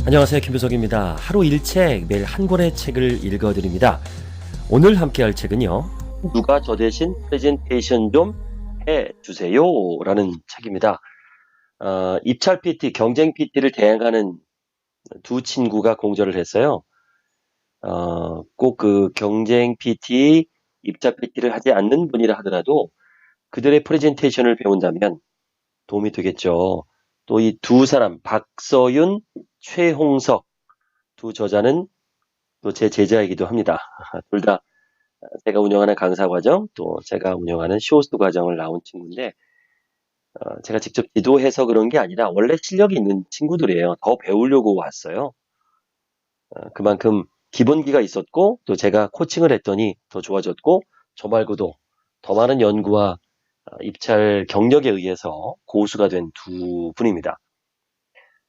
안녕하세요, 김효석입니다. 하루 1책, 매일 한 권의 책을 읽어드립니다. 오늘 함께할 책은요, 누가 저 대신 프레젠테이션 좀 해주세요 라는 책입니다. 입찰 PT, 경쟁 PT를 대행하는 두 친구가 공저를 했어요. 꼭 그 경쟁 PT, 입찰 PT를 하지 않는 분이라 하더라도 그들의 프레젠테이션을 배운다면 도움이 되겠죠. 또 이 두 사람, 박서윤, 최홍석 두 저자는 또 제 제자이기도 합니다. 둘 다 제가 운영하는 강사 과정, 또 제가 운영하는 쇼스 과정을 나온 친구인데, 제가 직접 지도해서 그런 게 아니라 원래 실력이 있는 친구들이에요. 더 배우려고 왔어요. 그만큼 기본기가 있었고, 또 제가 코칭을 했더니 더 좋아졌고, 저 말고도 더 많은 연구와 입찰 경력에 의해서 고수가 된 두 분입니다.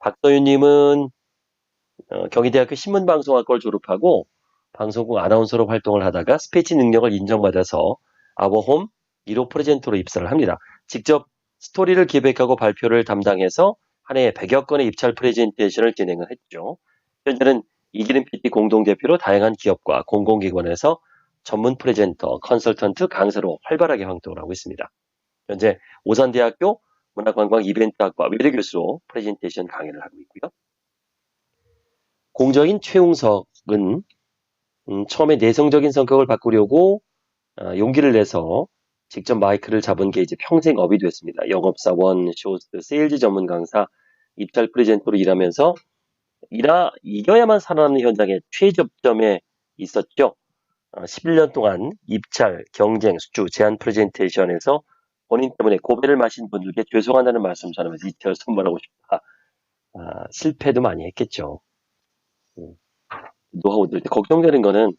박서윤님은 경희대학교 신문방송학과를 졸업하고 방송국 아나운서로 활동을 하다가 스피치 능력을 인정받아서 아워홈 1호 프레젠터로 입사를 합니다. 직접 스토리를 기획하고 발표를 담당해서 한 해에 100여 건의 입찰 프레젠테이션을 진행을 했죠. 현재는 이기름 PT 공동대표로 다양한 기업과 공공기관에서 전문 프레젠터, 컨설턴트, 강사로 활발하게 활동을 하고 있습니다. 현재 오산대학교 문화관광 이벤트학과 외래 교수로 프레젠테이션 강의를 하고 있고요. 공저인 최웅석은 처음에 내성적인 성격을 바꾸려고 용기를 내서 직접 마이크를 잡은 게 이제 평생 업이 됐습니다. 영업사원, 쇼스, 세일즈 전문 강사, 입찰 프레젠터로 일하면서 이겨야만 살아남는 현장의 최접점에 있었죠. 11년 동안 입찰, 경쟁, 수주, 제안 프레젠테이션에서 본인 때문에 고배를 마신 분들께 죄송하다는 말씀 전하면서 이태원 선물하고 싶다. 실패도 많이 했겠죠. 노하우들. 걱정되는 거는,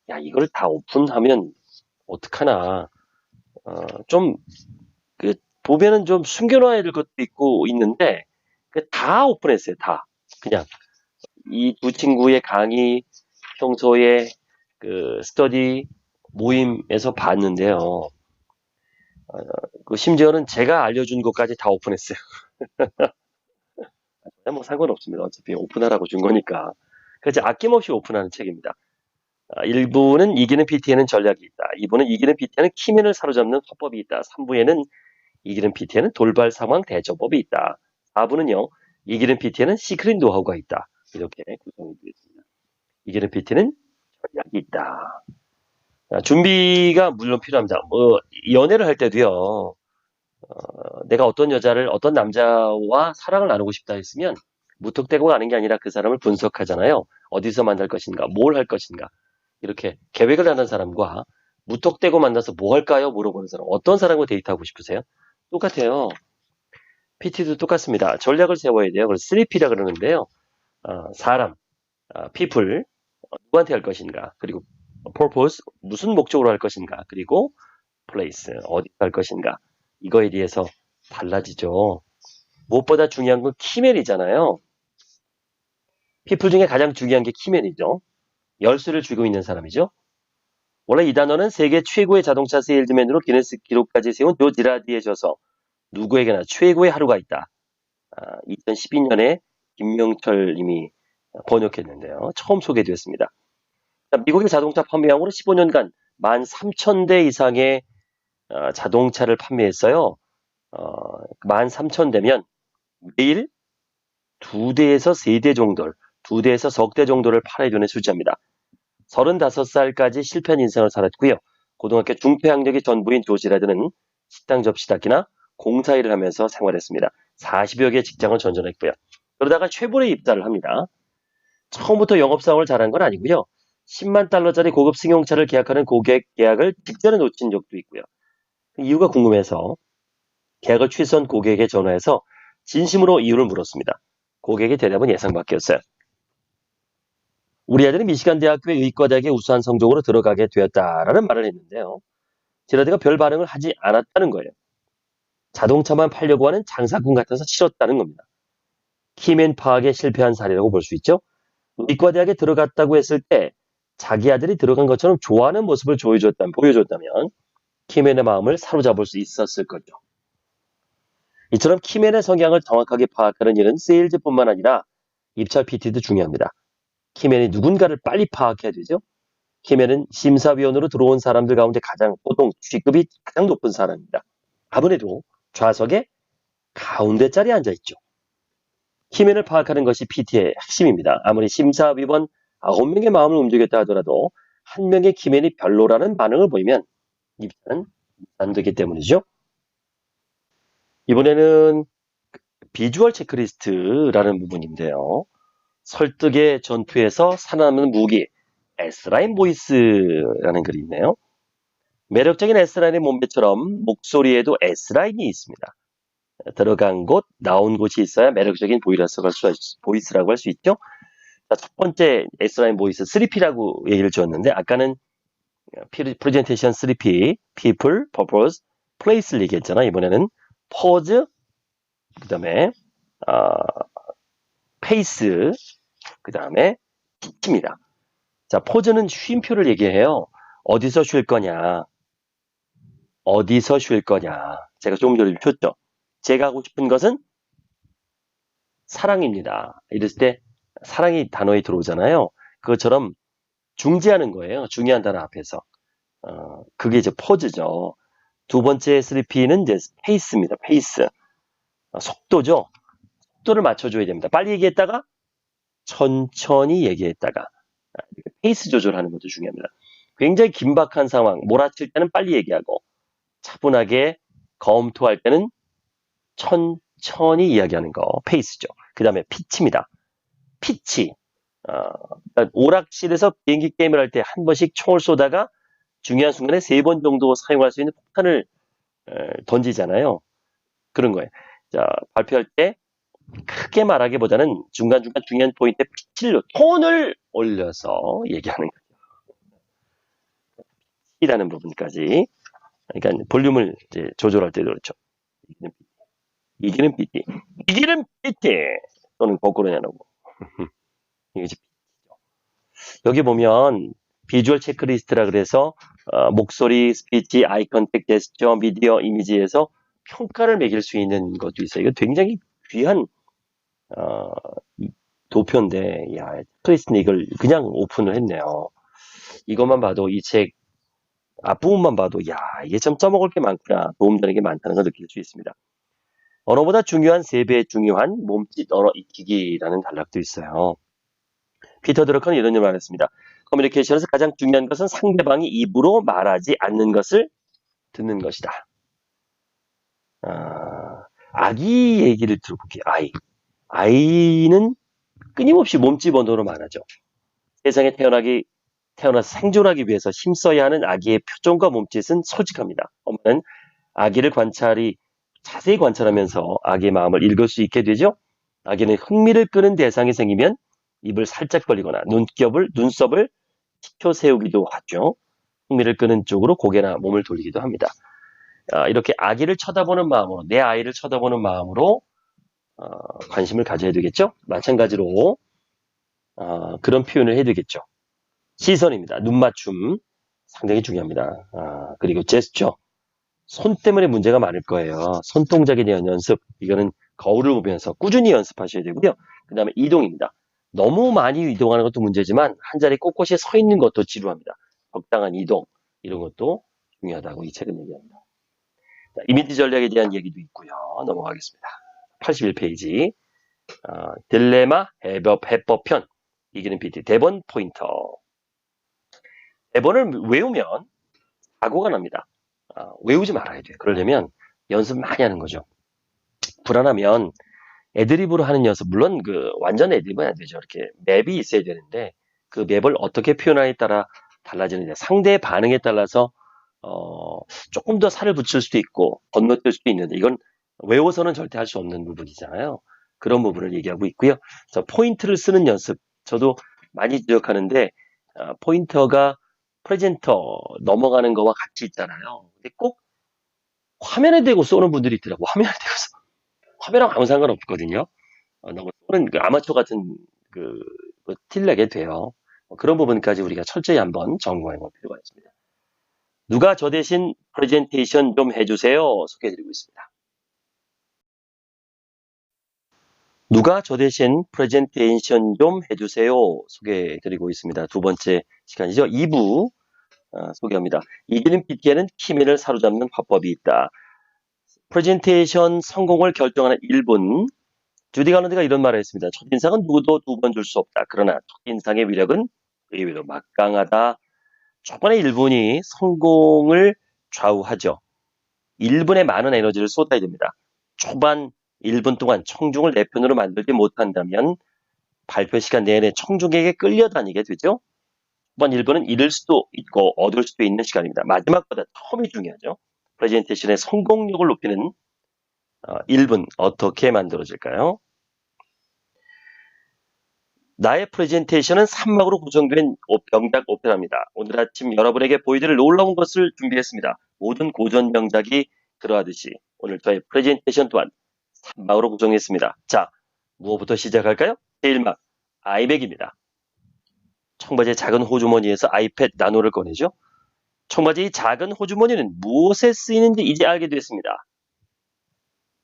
야, 이걸 다 오픈하면 어떡하나. 좀, 보면은 좀 숨겨놔야 될 것도 있는데, 다 오픈했어요, 다. 그냥. 이 두 친구의 강의, 평소에 스터디 모임에서 봤는데요. 심지어는 제가 알려준 것까지 다 오픈했어요. 뭐 상관없습니다. 어차피 오픈하라고 준 거니까. 그래서 아낌없이 오픈하는 책입니다. 1부는 이기는 PT에는 전략이 있다. 2부는 이기는 PT에는 키맨을 사로잡는 화법이 있다. 3부에는 이기는 PT에는 돌발 상황 대처법이 있다. 4부는요. 이기는 PT에는 시크릿 노하우가 있다. 이렇게 구성이 되어 있습니다. 이기는 PT는 전략이 있다. 준비가 물론 필요합니다. 연애를 할 때도요. 내가 어떤 남자와 사랑을 나누고 싶다 했으면 무턱대고 가는 게 아니라 그 사람을 분석하잖아요. 어디서 만날 것인가, 뭘 할 것인가. 이렇게 계획을 하는 사람과 무턱대고 만나서 뭐 할까요? 물어보는 사람. 어떤 사람과 데이트하고 싶으세요? 똑같아요. PT도 똑같습니다. 전략을 세워야 돼요. 그래서 3P라 그러는데요. 사람, people, 누구한테 할 것인가. 그리고 purpose, 무슨 목적으로 할 것인가. 그리고 place, 어디 할 것인가. 이거에 대해서 달라지죠. 무엇보다 중요한 건 키맨이잖아요. people 중에 가장 중요한 게 키맨이죠. 열쇠를 쥐고 있는 사람이죠. 원래 이 단어는 세계 최고의 자동차 세일즈맨으로 기네스 기록까지 세운 조 지라디에 져서 누구에게나 최고의 하루가 있다. 2012년에 김명철 님이 번역했는데요. 처음 소개되었습니다. 미국의 자동차 판매량으로 15년간 13,000대 이상의 자동차를 판매했어요. 13,000대면 매일 2대에서 3대 정도를, 2대에서 석 대 정도를 팔아주는 숫자입니다. 35살까지 실패한 인생을 살았고요. 고등학교 중퇴학력이 전부인 조지라드는 식당 접시 닦기나 공사일을 하면서 생활했습니다. 40여 개의 직장을 전전했고요. 그러다가 최불의 입사를 합니다. 처음부터 영업사원을 잘한 건 아니고요. 10만 달러짜리 고급 승용차를 계약하는 고객 계약을 직전에 놓친 적도 있고요. 이유가 궁금해서 계약을 취소한 고객에게 전화해서 진심으로 이유를 물었습니다. 고객의 대답은 예상 밖이었어요. 우리 아들이 미시간 대학교의 의과대학에 우수한 성적으로 들어가게 되었다라는 말을 했는데요. 지라드가 별 반응을 하지 않았다는 거예요. 자동차만 팔려고 하는 장사꾼 같아서 싫었다는 겁니다. 키맨 파악에 실패한 사례라고 볼 수 있죠. 의과대학에 들어갔다고 했을 때 자기 아들이 들어간 것처럼 좋아하는 모습을 보여줬다면 키맨의 마음을 사로잡을 수 있었을 거죠. 이처럼 키맨의 성향을 정확하게 파악하는 일은 세일즈뿐만 아니라 입찰 PT도 중요합니다. 키맨이 누군가를 빨리 파악해야 되죠. 키맨은 심사위원으로 들어온 사람들 가운데 보통 취급이 가장 높은 사람입니다. 아무래도 좌석에 가운데 자리에 앉아있죠. 키맨을 파악하는 것이 PT의 핵심입니다. 아무리 심사위원 9명의 마음을 움직였다 하더라도 한 명의 키맨이 별로라는 반응을 보이면 입찰은 안 되기 때문이죠. 이번에는 비주얼 체크리스트라는 부분인데요. 설득의 전투에서 살아남는 무기 S라인 보이스라는 글이 있네요. 매력적인 S라인의 몸매처럼 목소리에도 S라인이 있습니다. 들어간 곳, 나온 곳이 있어야 매력적인 보이스라고 할 수 있죠. 자, 첫 번째 S라인 보이스 3P라고 얘기를 주었는데 아까는 프레젠테이션 3P, People, Purpose, Place를 얘기했잖아. 이번에는 Pose, 그 다음에 Pace, 그 다음에 Pitch입니다. 자, 포즈는 쉼표를 얘기해요. 어디서 쉴 거냐? 어디서 쉴 거냐? 제가 조금 전에 폈죠. 제가 하고 싶은 것은 사랑입니다. 이랬을 때 사랑이 단어에 들어오잖아요. 그것처럼 중지하는 거예요. 중요한 단어 앞에서. 그게 이제 포즈죠. 두 번째 3P는 이제 페이스입니다. 페이스. 속도죠. 속도를 맞춰줘야 됩니다. 빨리 얘기했다가 천천히 얘기했다가 페이스 조절하는 것도 중요합니다. 굉장히 긴박한 상황, 몰아칠 때는 빨리 얘기하고 차분하게 검토할 때는 천천히 이야기하는 거, 페이스죠. 그 다음에 피치입니다. 피치. 오락실에서 비행기 게임을 할 때 한 번씩 총을 쏘다가 중요한 순간에 3번 정도 사용할 수 있는 폭탄을 던지잖아요. 그런 거예요. 자, 발표할 때 크게 말하기보다는 중간중간 중요한 포인트에 피치를, 톤을 올려서 얘기하는 거죠. 이라는 부분까지. 그러니까 볼륨을 이제 조절할 때도 그렇죠. 이기는 PT. 이기는 PT. 또는 거꾸로 해놓고. 이게 여기 보면 비주얼 체크리스트라 그래서 목소리, 스피치, 아이 컨택, 제스처, 미디어, 이미지에서 평가를 매길 수 있는 것도 있어요. 이거 굉장히 귀한 도표인데, 야, 체크리스트는 이걸 그냥 오픈을 했네요. 이것만 봐도 이 책 앞부분만 봐도 야, 이게 좀 써먹을 게 많구나, 도움되는 게 많다는 걸 느낄 수 있습니다. 언어보다 중요한 3배 중요한 몸짓 언어 익히기라는 단락도 있어요. 피터 드러커는 이런 말을 했습니다. 커뮤니케이션에서 가장 중요한 것은 상대방이 입으로 말하지 않는 것을 듣는 것이다. 아기 얘기를 들어볼게요. 아이는 끊임없이 몸짓 언어로 말하죠. 세상에 태어나서 생존하기 위해서 힘써야 하는 아기의 표정과 몸짓은 솔직합니다. 엄마는 아기를 자세히 관찰하면서 아기의 마음을 읽을 수 있게 되죠. 아기는 흥미를 끄는 대상이 생기면 입을 살짝 벌리거나 눈썹을 치켜 세우기도 하죠. 흥미를 끄는 쪽으로 고개나 몸을 돌리기도 합니다. 이렇게 아기를 쳐다보는 마음으로, 내 아이를 쳐다보는 마음으로 관심을 가져야 되겠죠. 마찬가지로 그런 표현을 해야 되겠죠. 시선입니다. 눈 맞춤 상당히 중요합니다. 그리고 제스처. 손 때문에 문제가 많을 거예요. 손동작에 대한 연습. 이거는 거울을 보면서 꾸준히 연습하셔야 되고요. 그 다음에 이동입니다. 너무 많이 이동하는 것도 문제지만 한 자리 꼿꼿이 서 있는 것도 지루합니다. 적당한 이동, 이런 것도 중요하다고 이 책은 얘기합니다. 자, 이미지 전략에 대한 얘기도 있고요. 넘어가겠습니다. 81페이지. 딜레마 해법편. 이기는 PT. 대본 포인터. 대본을 외우면 사고가 납니다. 외우지 말아야 돼요. 그러려면 연습 많이 하는 거죠. 불안하면 애드립으로 하는 연습, 물론 완전 애드립은 안 되죠. 이렇게 맵이 있어야 되는데 그 맵을 어떻게 표현하느냐에 따라 달라지는데 상대의 반응에 따라서 조금 더 살을 붙일 수도 있고 건너뛸 수도 있는데 이건 외워서는 절대 할 수 없는 부분이잖아요. 그런 부분을 얘기하고 있고요. 그래서 포인트를 쓰는 연습, 저도 많이 지적하는데 포인터가 프레젠터 넘어가는 거와 같이 있잖아요. 근데 꼭 화면에 대고 쏘는 분들이 있더라고. 화면에 대고서. 화면하고 아무 상관없거든요. 너무 쏘는 아마추어 같은 티 내게 돼요. 그런 부분까지 우리가 철저히 한번 점검해 볼 필요가 있습니다. 누가 저 대신 프레젠테이션 좀 해주세요. 소개해드리고 있습니다. 누가 저 대신 프레젠테이션 좀 해주세요. 소개해드리고 있습니다. 두 번째 시간이죠. 2부 소개합니다. 이기는 PT에는 키맨을 사로잡는 화법이 있다. 프레젠테이션 성공을 결정하는 1분. 주디 갈런드가 이런 말을 했습니다. 첫인상은 누구도 두 번 줄 수 없다. 그러나 첫인상의 위력은 의외로 막강하다. 초반의 1분이 성공을 좌우하죠. 1분에 많은 에너지를 쏟아야 됩니다. 초반 1분 동안 청중을 내 편으로 만들지 못한다면 발표 시간 내내 청중에게 끌려다니게 되죠. 초반 1분은 잃을 수도 있고 얻을 수도 있는 시간입니다. 마지막보다 처음이 중요하죠. 프레젠테이션의 성공력을 높이는 1분 어떻게 만들어질까요? 나의 프레젠테이션은 3막으로 구성된 명작 오페라입니다. 오늘 아침 여러분에게 보여드릴 놀라운 것을 준비했습니다. 모든 고전 명작이 그러하듯이 오늘 저의 프레젠테이션 또한 3막으로 구성했습니다. 자, 무엇부터 시작할까요? 제1막, 아이백입니다. 청바지의 작은 호주머니에서 아이패드 나노를 꺼내죠. 청바지의 작은 호주머니는 무엇에 쓰이는지 이제 알게 됐습니다.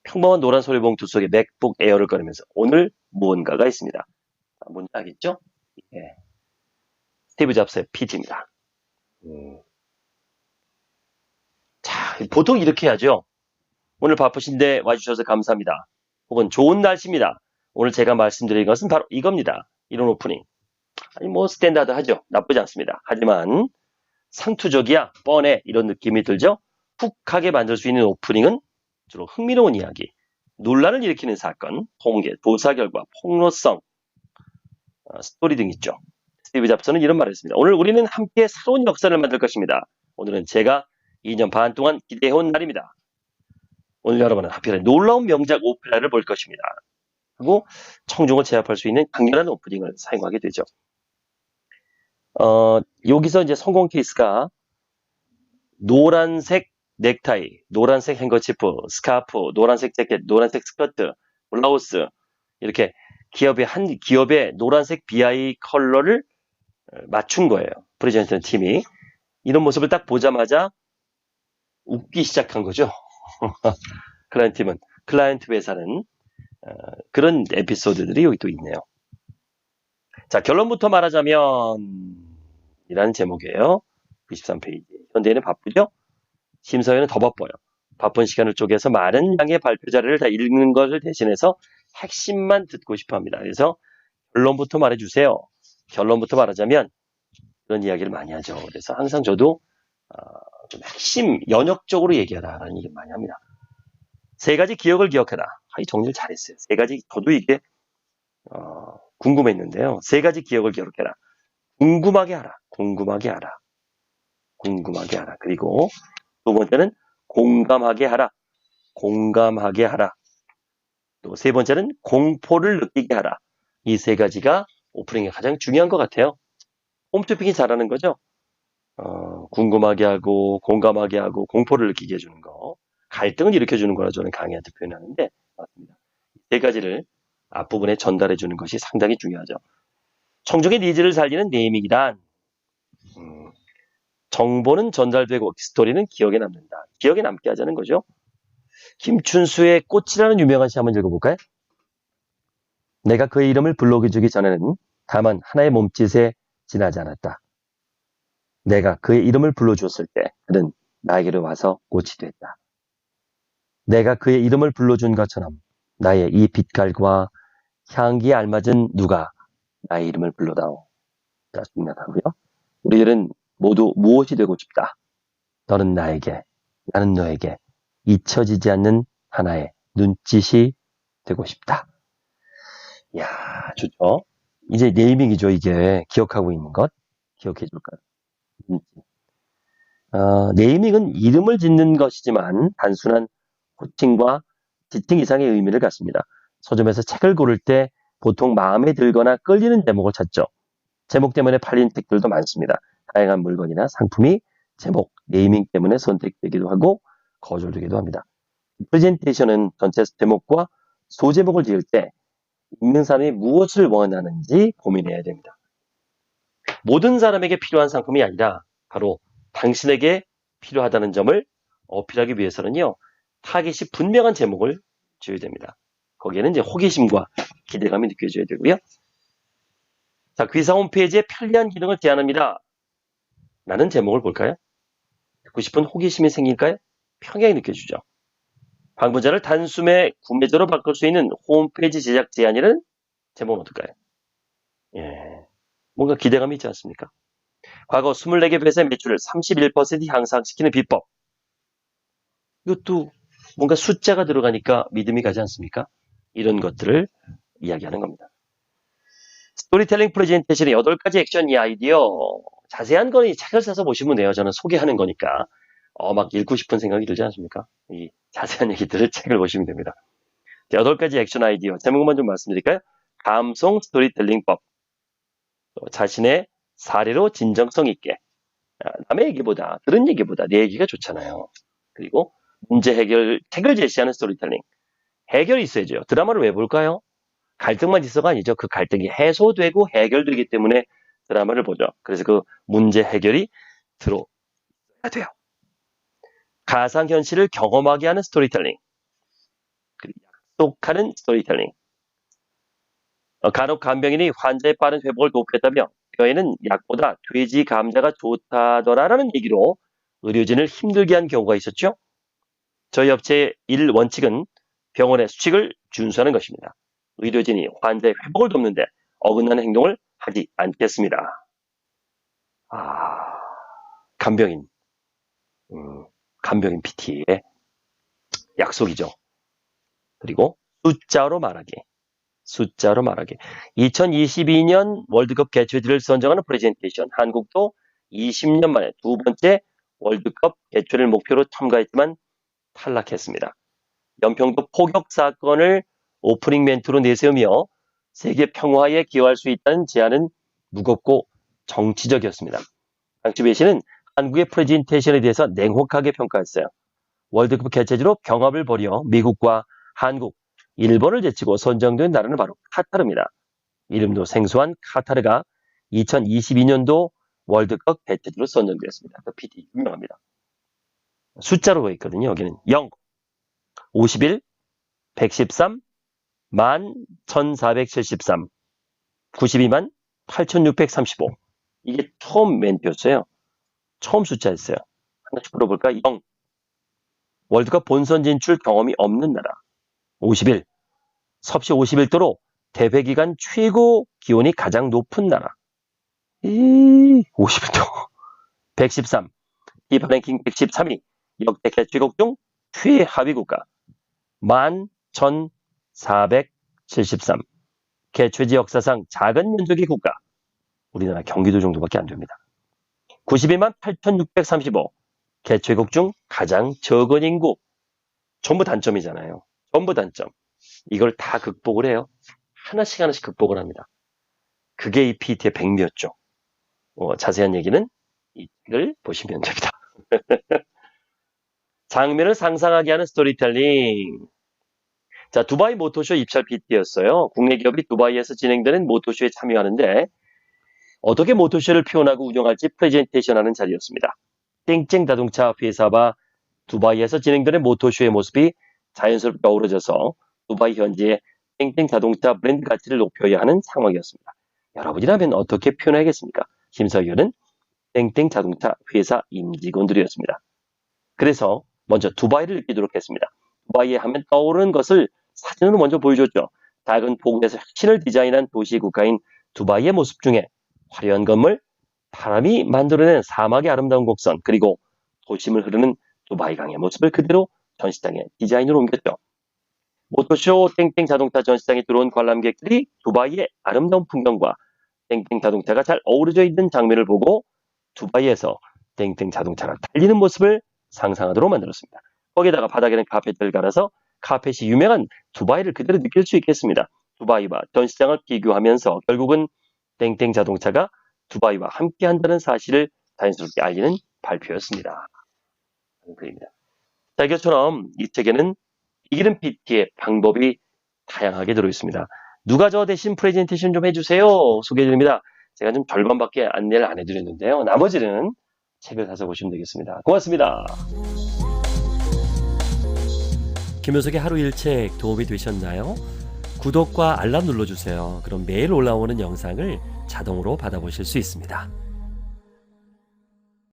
평범한 노란 소리봉투 속에 맥북 에어를 꺼내면서 오늘 무언가가 있습니다. 뭔지 알겠죠? 예. 스티브 잡스의 PT입니다. 자, 보통 이렇게 하죠. 오늘 바쁘신데 와주셔서 감사합니다. 혹은 좋은 날씨입니다. 오늘 제가 말씀드린 것은 바로 이겁니다. 이런 오프닝. 아니, 뭐 스탠다드하죠. 나쁘지 않습니다. 하지만 상투적이야, 뻔해 이런 느낌이 들죠. 훅하게 만들 수 있는 오프닝은 주로 흥미로운 이야기, 논란을 일으키는 사건, 통계, 조사 결과, 폭로성, 스토리 등 있죠. 스티브 잡스는 이런 말을 했습니다. 오늘 우리는 함께 새로운 역사를 만들 것입니다. 오늘은 제가 2년 반 동안 기대해온 날입니다. 오늘 여러분은 하필 놀라운 명작 오페라를 볼 것입니다. 그리고 청중을 제압할 수 있는 강렬한 오프닝을 사용하게 되죠. 여기서 이제 성공 케이스가 노란색 넥타이, 노란색 행거치프, 스카프, 노란색 재킷, 노란색 스커트, 블라우스 이렇게 한 기업의 노란색 BI 컬러를 맞춘 거예요. 프레젠테이션 팀이. 이런 모습을 딱 보자마자 웃기 시작한 거죠. 클라이언트 회사는 그런 에피소드들이 여기 또 있네요. 자, 결론부터 말하자면 이라는 제목이에요. 93페이지. 현대인은 바쁘죠? 심사위원은 더 바빠요. 바쁜 시간을 쪼개서 많은 양의 발표 자료를 다 읽는 것을 대신해서 핵심만 듣고 싶어 합니다. 그래서 결론부터 말해주세요. 결론부터 말하자면 그런 이야기를 많이 하죠. 그래서 항상 저도 좀 핵심, 연역적으로 얘기하라라는 얘기를 많이 합니다. 세 가지 기억을 기억해라. 이 정리를 잘했어요. 세 가지, 저도 이게 궁금했는데요. 세 가지 기억을 기억해라. 궁금하게 하라. 궁금하게 하라. 궁금하게 하라. 그리고 두 번째는 공감하게 하라. 공감하게 하라. 또 세 번째는 공포를 느끼게 하라. 이 세 가지가 오프닝에 가장 중요한 것 같아요. 홈토핑이 잘하는 거죠. 궁금하게 하고 공감하게 하고 공포를 느끼게 해주는 거. 갈등을 일으켜주는 거라 저는 강의한테 표현하는데 맞습니다. 세 가지를 앞부분에 전달해 주는 것이 상당히 중요하죠. 청중의 니즈를 살리는 네이밍이란 정보는 전달되고 스토리는 기억에 남는다. 기억에 남게 하자는 거죠. 김춘수의 꽃이라는 유명한 시 한번 읽어볼까요? 내가 그의 이름을 불러주기 전에는 다만 하나의 몸짓에 지나지 않았다. 내가 그의 이름을 불러주었을 때 그는 나에게로 와서 꽃이 됐다. 내가 그의 이름을 불러준 것처럼 나의 이 빛깔과 향기에 알맞은 누가 나의 이름을 불러다오. 자, 중요하고요. 우리들은 모두 무엇이 되고 싶다. 너는 나에게, 나는 너에게 잊혀지지 않는 하나의 눈짓이 되고 싶다. 이야, 좋죠. 이제 네이밍이죠. 이게 기억하고 있는 것. 기억해 줄까요? 네이밍은 이름을 짓는 것이지만 단순한 호칭과 지칭 이상의 의미를 갖습니다. 서점에서 책을 고를 때 보통 마음에 들거나 끌리는 제목을 찾죠. 제목 때문에 팔린 책들도 많습니다. 다양한 물건이나 상품이 제목, 네이밍 때문에 선택되기도 하고 거절되기도 합니다. 프레젠테이션은 전체 제목과 소제목을 지을 때 읽는 사람이 무엇을 원하는지 고민해야 됩니다. 모든 사람에게 필요한 상품이 아니라 바로 당신에게 필요하다는 점을 어필하기 위해서는요. 타깃이 분명한 제목을 지어야 됩니다. 거기에는 이제 호기심과 기대감이 느껴져야 되고요. 자, 귀사 홈페이지에 편리한 기능을 제안합니다. 라는 제목을 볼까요? 듣고 싶은 호기심이 생길까요? 평양이 느껴지죠. 방문자를 단숨에 구매자로 바꿀 수 있는 홈페이지 제작 제안이라는 제목은 어떨까요? 예, 뭔가 기대감이 있지 않습니까? 과거 24개 회사의 매출을 31% 향상시키는 비법. 이것도 뭔가 숫자가 들어가니까 믿음이 가지 않습니까? 이런 것들을 이야기하는 겁니다. 스토리텔링 프레젠테이션의 8가지 액션 이 아이디어. 자세한 건 이 책을 사서 보시면 돼요. 저는 소개하는 거니까. 막 읽고 싶은 생각이 들지 않습니까? 이 자세한 얘기들을 책을 보시면 됩니다. 8가지 액션 아이디어. 제목만 좀 말씀드릴까요? 감성 스토리텔링법. 자신의 사례로 진정성 있게. 남의 얘기보다, 들은 얘기보다 내 얘기가 좋잖아요. 그리고 문제 책을 제시하는 스토리텔링. 해결이 있어야죠. 드라마를 왜 볼까요? 갈등만 있어가 아니죠. 그 갈등이 해소되고 해결되기 때문에 드라마를 보죠. 그래서 그 문제 해결이 들어야 돼요. 가상현실을 경험하게 하는 스토리텔링. 약속하는 스토리텔링. 간혹 간병인이 환자의 빠른 회복을 돕겠다며 뼈에는 약보다 돼지 감자가 좋다더라라는 얘기로 의료진을 힘들게 한 경우가 있었죠. 저희 업체의 1원칙은 병원의 수칙을 준수하는 것입니다. 의료진이 환자의 회복을 돕는데 어긋나는 행동을 하지 않겠습니다. 간병인 PT의 약속이죠. 그리고 숫자로 말하기. 2022년 월드컵 개최지를 선정하는 프레젠테이션. 한국도 20년 만에 두 번째 월드컵 개최를 목표로 참가했지만 탈락했습니다. 연평도 포격 사건을 오프닝 멘트로 내세우며 세계 평화에 기여할 수 있다는 제안은 무겁고 정치적이었습니다. 강치배 씨는 한국의 프레젠테이션에 대해서 냉혹하게 평가했어요. 월드컵 개최지로 경합을 벌여 미국과 한국, 일본을 제치고 선정된 나라는 바로 카타르입니다. 이름도 생소한 카타르가 2022년도 월드컵 개최지로 선정되었습니다. 그 PT 유명합니다. 숫자로 있거든요. 여기는 0, 51, 113, 11,473, 92만 8,635. 이게 처음 멘트였어요. 처음 숫자였어요. 하나씩 풀어볼까? 0. 월드컵 본선 진출 경험이 없는 나라. 51. 섭씨 51도로 대회 기간 최고 기온이 가장 높은 나라. 51도. 113. 피파 랭킹 113위. 역대 개최국 중 최하위 국가. 11,473. 개최지 역사상 작은 면적의 국가. 우리나라 경기도 정도밖에 안 됩니다. 92만 8,635. 개최국 중 가장 적은 인구. 전부 단점이잖아요. 전부 단점. 이걸 다 극복을 해요. 하나씩 극복을 합니다. 그게 이 PT의 백미였죠. 자세한 얘기는 이 책을 보시면 됩니다. 장면을 상상하게 하는 스토리텔링. 자, 두바이 모토쇼 입찰 PT였어요. 국내 기업이 두바이에서 진행되는 모토쇼에 참여하는데 어떻게 모토쇼를 표현하고 운영할지 프레젠테이션하는 자리였습니다. 땡땡 자동차 회사와 두바이에서 진행되는 모토쇼의 모습이 자연스럽게 어우러져서 두바이 현지의 땡땡 자동차 브랜드 가치를 높여야 하는 상황이었습니다. 여러분이라면 어떻게 표현하겠습니까? 심사위원은 땡땡 자동차 회사 임직원들이었습니다. 그래서 먼저 두바이를 느끼도록 했습니다. 두바이에 하면 떠오르는 것을 사진으로 먼저 보여줬죠. 작은 폭우에서 혁신을 디자인한 도시 국가인 두바이의 모습 중에 화려한 건물, 바람이 만들어낸 사막의 아름다운 곡선, 그리고 도심을 흐르는 두바이 강의 모습을 그대로 전시장에 디자인으로 옮겼죠. 모토쇼 땡땡 자동차 전시장에 들어온 관람객들이 두바이의 아름다운 풍경과 땡땡 자동차가 잘 어우러져 있는 장면을 보고 두바이에서 땡땡 자동차가 달리는 모습을 상상하도록 만들었습니다. 거기다가 바닥에는 카펫을 갈아서 카펫이 유명한 두바이를 그대로 느낄 수 있겠습니다. 두바이와 전시장을 비교하면서 결국은 땡땡 자동차가 두바이와 함께 한다는 사실을 자연스럽게 알리는 발표였습니다. 자, 이것처럼 이 책에는 이기는 PT의 방법이 다양하게 들어있습니다. 누가 저 대신 프레젠테이션 좀 해주세요. 소개해드립니다. 제가 좀 절반밖에 안내를 안 해드렸는데요. 나머지는 책을 사서 보시면 되겠습니다. 고맙습니다. 김효석의 하루 일책 도움이 되셨나요? 구독과 알람 눌러주세요. 그럼 매일 올라오는 영상을 자동으로 받아보실 수 있습니다.